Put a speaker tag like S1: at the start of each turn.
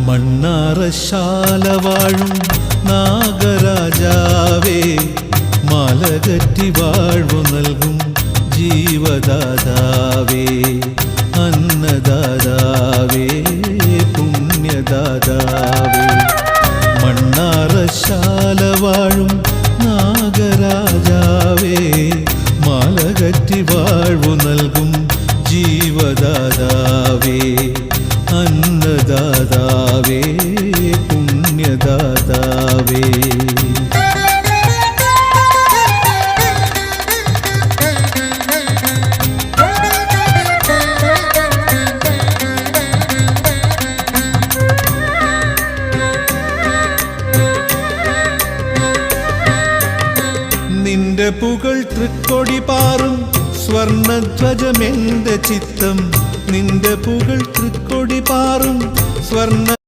S1: മണ്ണാറശാല വാഴും നാഗരാജാവേ, മലകറ്റി വാഴ്വു നൽകും ജീവദാതാവേ, അന്നദാതാവേ, പുണ്യദാതാവേ. മണ്ണാറശാല വാഴും നാഗരാജാവേ, മലകറ്റി വാഴ്വു നൽകും ജീവദാതാവേ, അന്നദാതാവേ, പുണ്യദാതാവേ. നിന്റെ പുകൾ തൃക്കൊടി പാറും സ്വർണധ്വജമെന്റെ ചിത്തം, നിന്റെ പുകൾ തൃക്കൊടി പാറും സ്വർണ്ണ